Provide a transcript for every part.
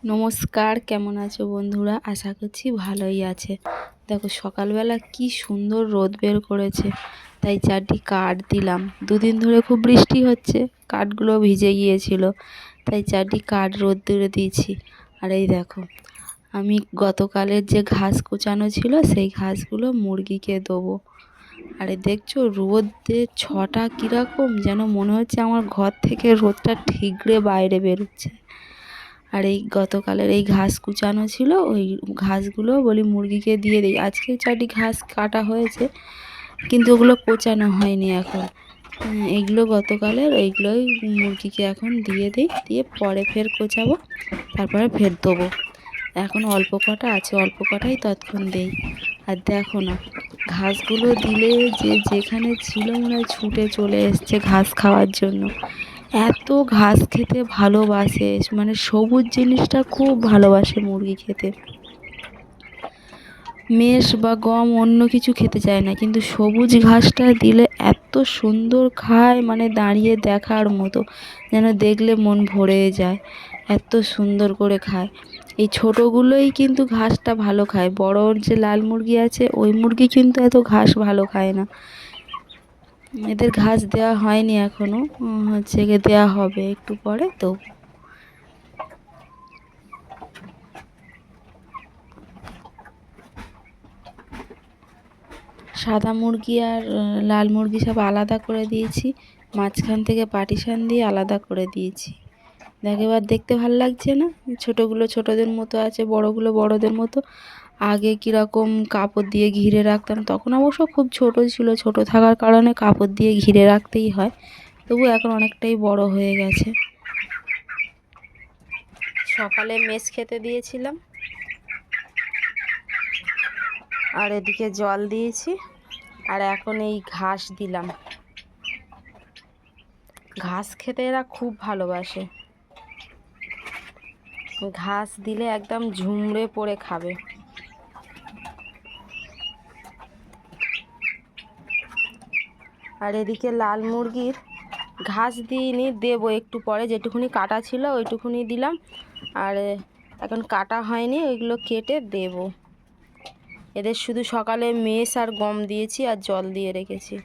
নমস্কার, কেমন আছো বন্ধুরা? আশা করছি ভালোই আছে। দেখো সকালবেলা কি সুন্দর রোদ বের করেছে, তাই 4টি কাঠ দিলাম। দুদিন ধরে খুব বৃষ্টি হচ্ছে, কাঠগুলো ভিজে গিয়েছিল, তাই 4টি কাঠ রোদ্দুরে দিয়েছি। আর এই দেখো, আমি গতকালের যে ঘাস কুচানো ছিল সেই ঘাসগুলো মুরগিকে দেবো। আরে দেখছো রোদে ছটা কীরকম, যেন মনে হচ্ছে আমার ঘর থেকে রোদটা ঠিকরে বাইরে বেরোচ্ছে। আর এই গতকালের এই ঘাস কুচানো ছিল, ওই ঘাসগুলো বলি মুরগিকে দিয়ে দিই। আজকেও 4টি ঘাস কাটা হয়েছে, কিন্তু ওগুলো কোচানো হয়নি এখন। এইগুলো গতকালের, এইগুলোই মুরগিকে এখন দিয়ে দিই, দিয়ে পরে ফের কোচাবো, তারপরে ফের দেবো। এখন অল্প কটা আছে, অল্প কটাই তৎক্ষণ দেই। আর দেখো না, ঘাসগুলো দিলে যে যেখানে ছিল মনে হয় ছুটে চলে এসছে ঘাস খাওয়ার জন্য। এত ঘাস খেতে ভালোবাসে, মানে সবুজ জিনিসটা খুব ভালোবাসে মুরগি খেতে। মেষ বা গম অন্য কিছু খেতে চায় না, কিন্তু সবুজ ঘাসটা দিলে এত সুন্দর খায়, মানে দাঁড়িয়ে দেখার মতো, যেন দেখলে মন ভরে যায়। এত সুন্দর করে খায়। এই ছোটোগুলোই কিন্তু ঘাসটা ভালো খায়, বড় যে লাল মুরগি আছে ওই মুরগি কিন্তু এত ঘাস ভালো খায় না। এদের ঘাস দেওয়া হয়নি এখনও, হচ্ছে গিয়ে দেওয়া হবে একটু পরে। তো সাদা মুরগি আর লাল মুরগি সব আলাদা করে দিয়েছি, মাঝখান থেকে পার্টিশন দিয়ে আলাদা করে দিয়েছি। দেখ এবার দেখতে ভালো লাগছে না? ছোটোগুলো ছোটোদের মতো আছে, বড়গুলো বড়দের মতো। আগে কীরকম কাপড় দিয়ে ঘিরে রাখতাম, তখন অবশ্য খুব ছোট ছিল, ছোট থাকার কারণে কাপড় দিয়ে ঘিরে রাখতেই হয়, তবু এখন অনেকটাই বড় হয়ে গেছে। সকালে মেস খেতে দিয়েছিলাম, আর এদিকে জল দিয়েছি, আর এখন এই ঘাস দিলাম। ঘাস খেতে এরা খুব ভালোবাসে, ঘাস দিলে একদম ঝুমড়ে পড়ে খাবে। আর এদিকে লাল মুরগির ঘাস দিইনি, দেবো একটু পরে, যেটুকুনি কাটা ছিল ওইটুকুনি দিলাম, আর এখন কাটা হয়নি, ওইগুলো কেটে দেব। এদের শুধু সকালে মেস আর গম দিয়েছি আর জল দিয়ে রেখেছি।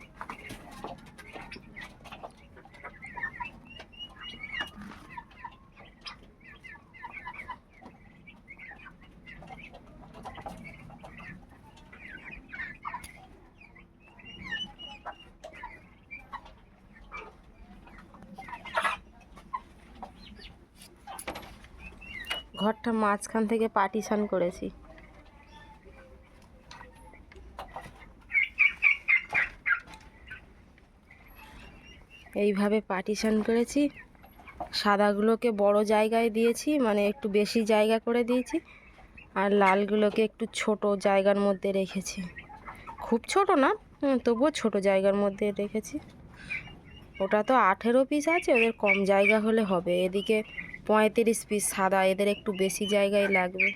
ঘরটা মাঝখান থেকে পার্টিশন করেছি। এইভাবে পার্টিশন করেছি। সাদাগুলোকে বড় জায়গায় দিয়েছি, মানে একটু বেশি জায়গা করে দিয়েছি, আর লালগুলোকে একটু ছোট জায়গার মধ্যে রেখেছি। খুব ছোট না, তবুও ছোট জায়গার মধ্যে রেখেছি। ওটা তো 18 পিস আছে, ওদের কম জায়গা হলে হবে। এদিকে 35 পিস সাদা, এদের একটু বেশি জায়গায় লাগবে।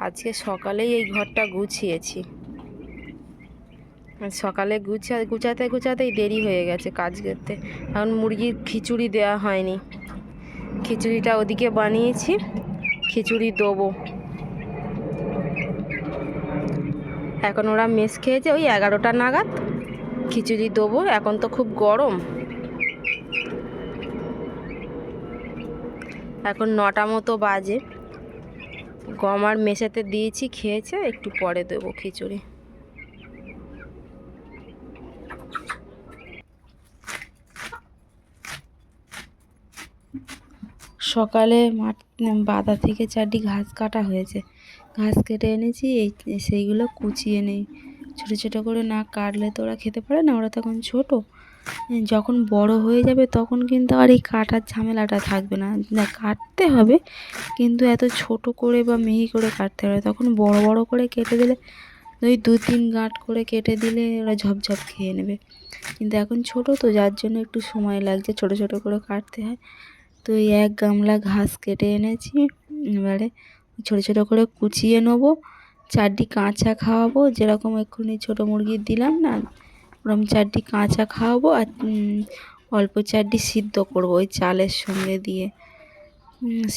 আজকে সকালেই এই ঘরটা গুছিয়েছি, সকালে গুছাতে গুছাতেই দেরি হয়ে গেছে কাজ করতে। এখন মুরগির খিচুড়ি দেওয়া হয়নি, খিচুড়িটা ওদিকে বানিয়েছি, খিচুড়ি দেবো। এখন ওরা মেস খেয়েছে ওই 11টা নাগাদ, খিচুড়ি দেবো। এখন তো খুব গরম, এখন 9টা মতো বাজে। গম আর মেশাতে দিয়েছি, খেয়েছে, একটু পরে দেবো খিচুড়ি। সকালে মাঠ বাদা থেকে 4টি ঘাস কাটা হয়েছে, ঘাস কেটে এনেছি, সেইগুলো কুচিয়ে নেই। ছোটো ছোটো করে না কাটলে তো ওরা খেতে পারে না, ওরা তখন ছোট। যখন বড় হয়ে যাবে তখন কিন্তু আর এই কাটার ঝামেলাটা থাকবে না, না কাটতে হবে, কিন্তু এত ছোট করে বা মিহি করে কাটতে হবে। তখন বড় বড় করে কেটে দিলে, ওই 2-3 গাঁট করে কেটে দিলে ওরা ঝপঝপ খেয়ে নেবে। কিন্তু এখন ছোট তো, যার জন্য একটু সময় লাগছে, ছোট ছোট করে কাটতে হয়। তো এই 1 গামলা ঘাস কেটে এনেছি, এবারে ছোটো ছোটো করে কুচিয়ে নেবো। 4টি কাঁচা খাওয়াবো, যেরকম এক্ষুনি ছোটো মুরগির দিলাম না, ওরকম 4টি কাঁচা খাওয়াবো। আর অল্প চারটি সিদ্ধ করব ওই চালের সঙ্গে দিয়ে।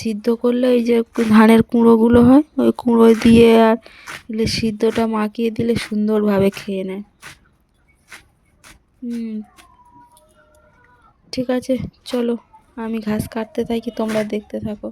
সিদ্ধ করলে ওই যে ধানের কুঁড়োগুলো হয়, ওই কুঁড়ো দিয়ে আর সিদ্ধটা মাখিয়ে দিলে সুন্দরভাবে খেয়ে নেয়। ঠিক আছে, চলো আমি ঘাস কাটতে থাকি, তোমরা দেখতে থাকো।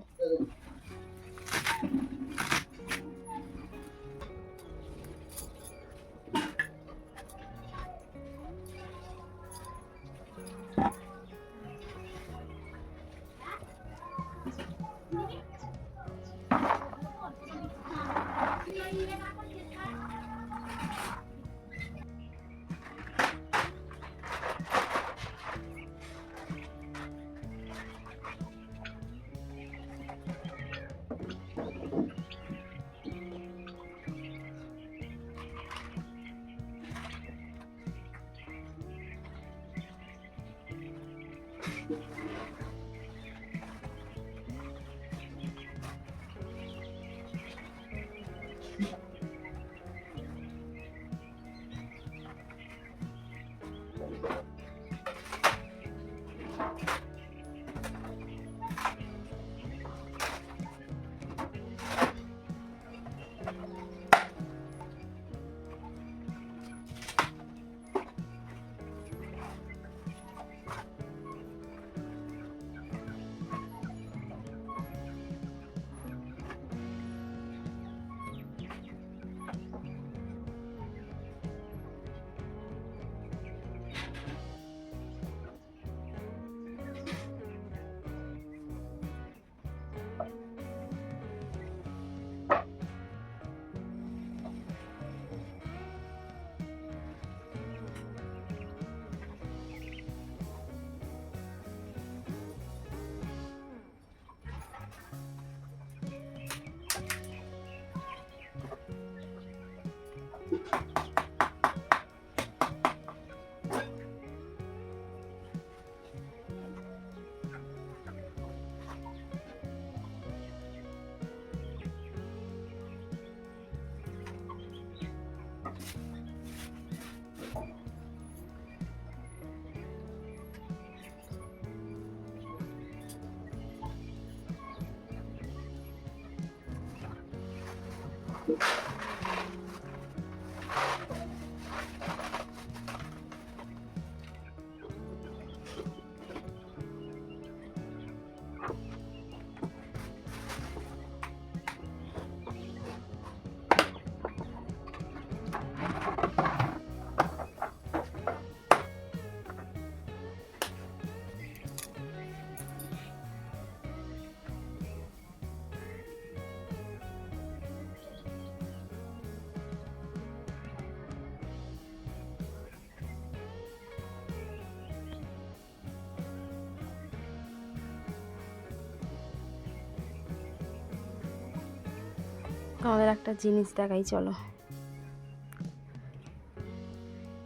আমাদের একটা জিনিস দেখাই, চলো।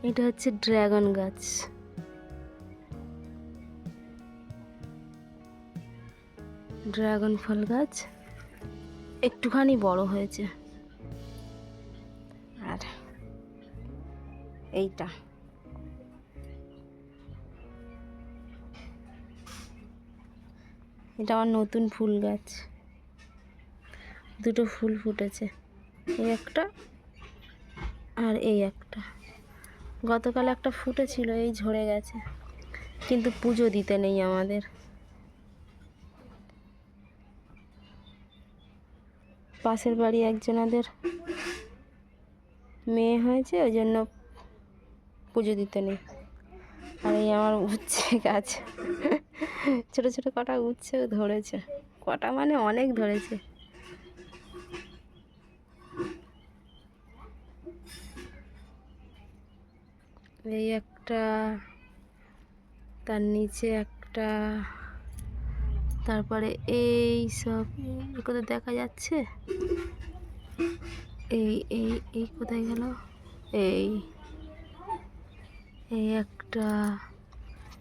এটা হচ্ছে ড্রাগন গাছ। ড্রাগন ফল গাছ একটুখানি বড় হয়েছে। আর এইটা এটা আমার নতুন ফুল গাছ, দুটো ফুল ফুটেছে, এই একটা আর এই একটা। গতকাল একটা ফুটেছিল, এই ঝরে গেছে, কিন্তু পুজো দিতে নেই আমাদের। পাশের বাড়ি একজনাদের মেয়ে হয়েছে, ওই জন্য পুজো দিতে নেই। আর এই আমার উচ্ছে গাছ, ছোট ছোট কটা উচ্ছেও ধরেছে, কটা মানে অনেক ধরেছে। এই একটা, তার নিচে একটা, তারপরে এই সব কোথায় দেখা যাচ্ছে, এই এই এই কোথায় গেল, এই এই একটা,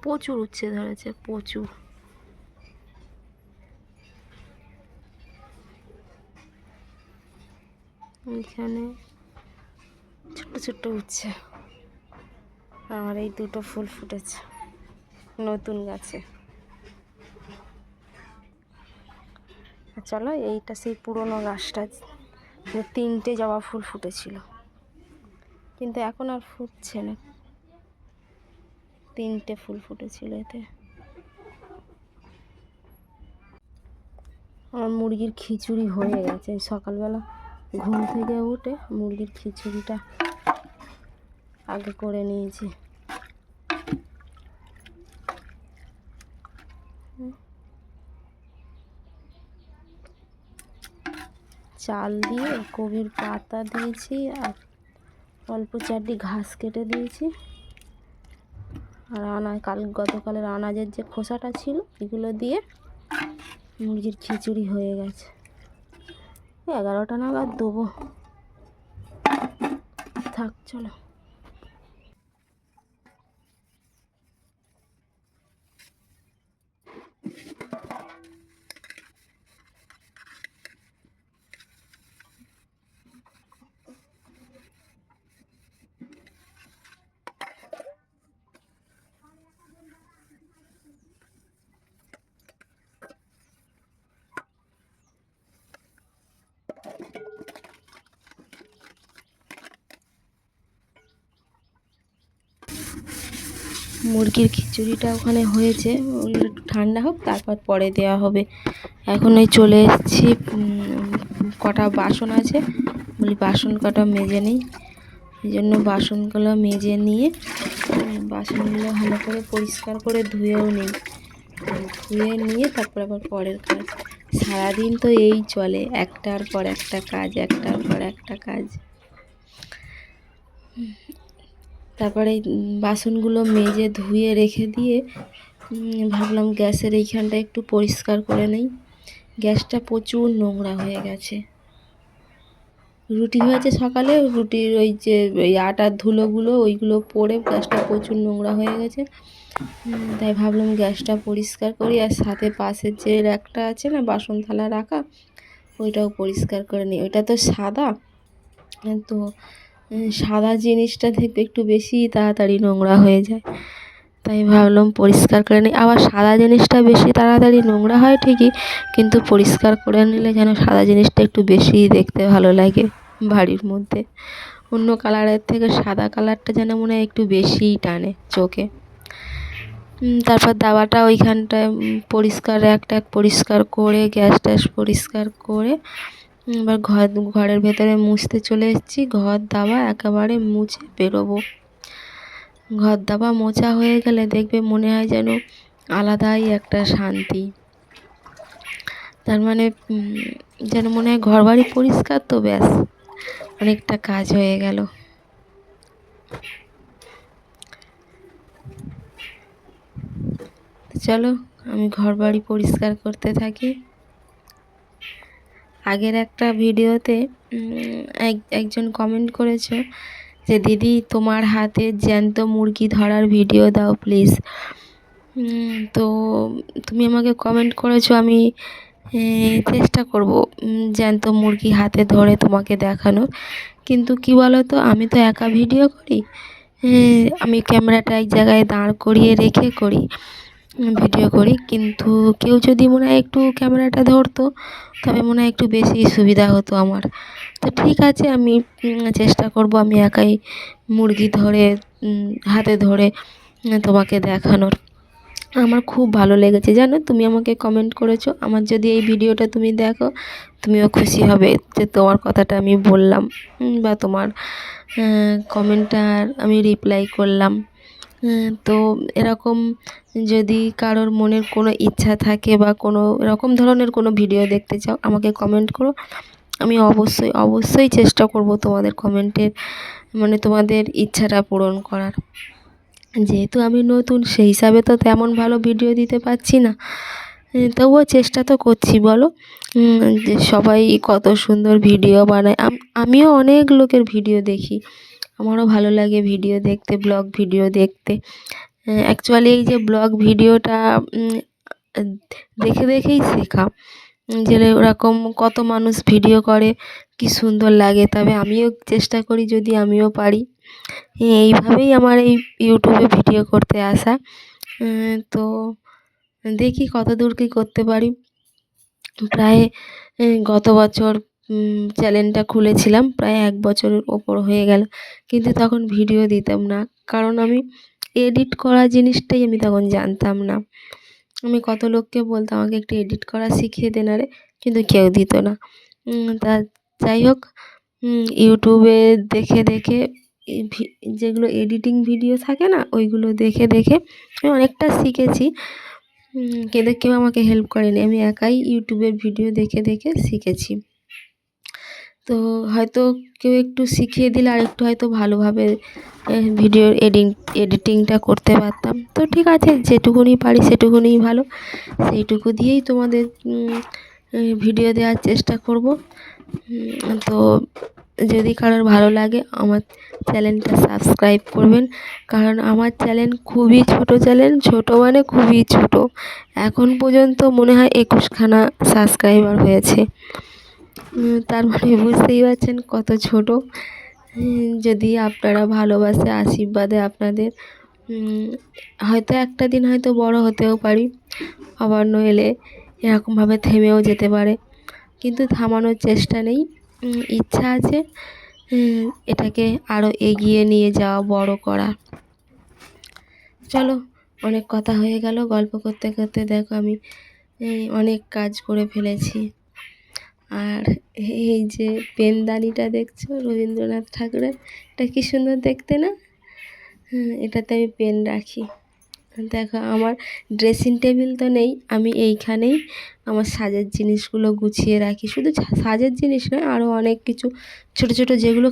প্রচুর উচ্ছে ধরেছে, প্রচুর। এখানে ছোট্ট ছোট্ট উচ্ছে, আমার এই দুটো ফুল ফুটেছে। নতুন গাছে। চলো, এইটা সেই পুরনো গাছটা, 3টে জবা ফুল ফুটেছিল, কিন্তু এখন আর ফুটছে না। 3টে ফুল ফুটেছিল এতে। আমার মুরগির খিচুড়ি হয়ে গেছে। সকালবেলা ঘুম থেকে উঠে মুরগির খিচুড়িটা আগে করে নিয়েছি। চাল দিয়ে কবির পাতা দিয়েছি আর অল্প 4টি ঘাস কেটে দিয়েছি। আর গতকালের আনাজের যে খোসাটা ছিল এগুলো দিয়ে মুরগির খিচুড়ি হয়ে গেছে। 11টা নাগাদ দেবো। থাক, চলো। মুরগির খিচুড়িটা ওখানে হয়েছে, একটু ঠান্ডা হোক, তারপর পরে দেওয়া হবে। এখন এই চলে এসেছি, কটা বাসন আছে, বলি বাসন কটা মেজে নিই। এই জন্য বাসনগুলো মেজে নিয়ে বাসনগুলো ভালো করে পরিষ্কার করে ধুয়েও নিই। ধুয়ে নিয়ে তারপর আবার পরের কাজ। সারাদিন তো এই চলে, একটার পর একটা কাজ, একটার পর একটা কাজ। তারপরে বাসনগুলো মেজে ধুয়ে রেখে দিয়ে ভাবলাম গ্যাসের এইখানটা একটু পরিষ্কার করে নেই। গ্যাসটা প্রচুর নোংরা হয়ে গেছে। রুটি হয়েছে সকালে, রুটির ওই যে ওই আটার ধুলোগুলো ওইগুলো পড়ে গ্যাসটা প্রচুর নোংরা হয়ে গেছে। তাই ভাবলাম গ্যাসটা পরিষ্কার করি, আর সাথে পাশের যে র্যাকটা আছে না বাসন থালা রাখা, ওইটাও পরিষ্কার করে নিই। ওইটা তো সাদা, তো সাদা জিনিসটা দেখবে একটু বেশি তাড়াতাড়ি নোংরা হয়ে যায়। তাই ভাবলাম পরিষ্কার করে নিই। আবার সাদা জিনিসটা বেশি তাড়াতাড়ি নোংরা হয় ঠিকই, কিন্তু পরিষ্কার করে নিলে যেন সাদা জিনিসটা একটু বেশি দেখতে ভালো লাগে বাড়ির মধ্যে। অন্য কালারের থেকে সাদা কালারটা যেন মনে হয় একটু বেশিই টানে চোখে। তারপর দাওয়াটা ওইখানটায় পরিষ্কার, একটা পরিষ্কার করে গ্যাস ট্যাস পরিষ্কার করে এবার ঘরের ভেতরে মুছতে চলে এসেছি। ঘর দাওয়া একেবারে মুছে বেরোবো। ঘর দাওয়া মোছা হয়ে গেলে দেখবে মনে হয় যেন আলাদাই একটা শান্তি। তার মানে যেন মনে হয় ঘর বাড়ি পরিষ্কার, তো ব্যাস অনেকটা কাজ হয়ে গেল। চলো আমি ঘর বাড়ি পরিষ্কার করতে থাকি। আগের একটা ভিডিওতে একজন কমেন্ট করেছো যে দিদি তোমার হাতে জ্যান্ত মুরগি ধরার ভিডিও দাও প্লিজ। তো তুমি আমাকে কমেন্ট করেছো, আমি চেষ্টা করব জ্যান্ত মুরগি হাতে ধরে তোমাকে দেখানো। কিন্তু কি বলো তো, আমি তো একা ভিডিও করি, আমি ক্যামেরাটা এক জায়গায় দাঁড় করিয়ে রেখে ভিডিও করি। কিন্তু কেউ যদি মনে হয় একটু ক্যামেরাটা ধরতো, তবে মনে হয় একটু বেশি সুবিধা হতো আমার। তো ঠিক আছে, আমি চেষ্টা করব আমি একাই মুরগি ধরে হাতে ধরে তোমাকে দেখানোর। আমার খুব ভালো লেগেছে জানো, তুমি আমাকে কমেন্ট করেছো। আমার যদি এই ভিডিওটা তুমি দেখো, তুমিও খুশি হবে যে তোমার কথাটা আমি বললাম, বা তোমার কমেন্টটা আমি রিপ্লাই করলাম। তো এরকম যদি কারোর মনের কোনো ইচ্ছা থাকে বা কোনো এরকম ধরনের কোনো ভিডিও দেখতে চাও, আমাকে কমেন্ট করো। আমি অবশ্যই চেষ্টা করব তোমাদের কমেন্টের মানে তোমাদের ইচ্ছাটা পূরণ করার। যেহেতু আমি নতুন, সেই হিসাবে তো তেমন ভালো ভিডিও দিতে পারছি না, তবুও চেষ্টা তো করছি বলো। যে সবাই কত সুন্দর ভিডিও বানায়, আমিও অনেক লোকের ভিডিও দেখি, আমারও ভালো লাগে ভিডিও দেখতে, ব্লগ ভিডিও দেখতে। অ্যাকচুয়ালি এই যে ব্লগ ভিডিওটা দেখেই শেখা, যে ওরকম কত মানুষ ভিডিও করে, কি সুন্দর লাগে। তবে আমিও চেষ্টা করি যদি আমিও পারি। এইভাবেই আমার এই ইউটিউবে ভিডিও করতে আসা। তো দেখি কতদূর কী করতে পারি। প্রায় গত বছর চ্যানেলটা খুলেছিলাম, প্রায় 1 বছরের ওপর হয়ে গেল, কিন্তু তখন ভিডিও দিতাম না, কারণ আমি এডিট করা জিনিসটাই আমি তখন জানতাম না। আমি কত লোককে বলতাম আমাকে একটু এডিট করা শিখিয়ে দে না রে, কিন্তু কেউ দিত না। তা যাই হোক, ইউটিউবে দেখে দেখে যেগুলো এডিটিং ভিডিও থাকে না, ওইগুলো দেখে দেখে আমি অনেকটা শিখেছি। কিন্তু কেউ আমাকে হেল্প করেনি, আমি একাই ইউটিউবের ভিডিও দেখে দেখে শিখেছি। তো হয়তো কেউ একটু শিখিয়ে দিলে আরেকটু হয়তো ভালোভাবে ভিডিওর এডিটিংটা করতে পারতাম। তো ঠিক আছে, যেটুকুনি পারি সেটুকুনিই ভালো, সেইটুকু দিয়েই তোমাদের ভিডিও দেওয়ার চেষ্টা করব। তো যদি কারোর ভালো লাগে আমার চ্যানেলটা সাবস্ক্রাইব করবেন, কারণ আমার চ্যানেল খুবই ছোটো চ্যানেল, ছোটো মানে খুবই ছোটো। এখন পর্যন্ত মনে হয় 21খানা সাবস্ক্রাইবার হয়েছে। তার মানে বুঝতেই পারছেন কত ছোটো। যদি আপনারা ভালোবাসে আশীর্বাদে আপনাদের হয়তো একটা দিন হয়তো বড় হতেও পারি, আবার নইলে এরকমভাবে থেমেও যেতে পারে, কিন্তু থামানোর চেষ্টা নেই। ইচ্ছা আছে এটাকে আরও এগিয়ে নিয়ে যাওয়া, বড় করা। চলো, অনেক কথা হয়ে গেল, গল্প করতে করতে দেখো আমি অনেক কাজ করে ফেলেছি। আর এই যে পেনদানিটা দেখছো রবীন্দ্রনাথ ঠাকুরের, এটা কী সুন্দর দেখতে না? এটাতে আমি পেন রাখি। দেখো আমার ড্রেসিং টেবিল তো নেই, আমি এইখানেই আমার সাজের জিনিসগুলো গুছিয়ে রাখি। শুধু সাজের জিনিস নয়, আরও অনেক কিছু ছোটো ছোটো যেগুলো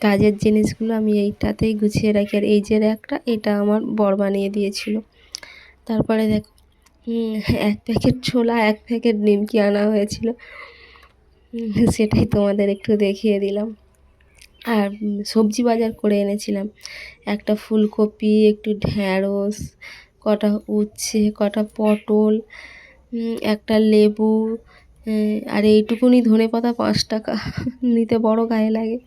কাজের জিনিসগুলো আমি এইটাতেই গুছিয়ে রাখি। আর এই যে র্যাকটা, এটা আমার বর বানিয়ে দিয়েছিল। তারপরে দেখো 1 প্যাকেট ছোলা, 1 প্যাকেট নিমকি আনা হয়েছিল, সেটাই তোমাদের একটু দেখিয়ে দিলাম। আর সবজি বাজার করে এনেছিলাম, একটা ফুলকপি, একটু ঢ্যাঁড়স, কটা উচ্ছে, কটা পটল, একটা লেবু, আর এইটুকুনি ধনেপাতা 5 টাকা নিতে বড় গায়ে লাগে।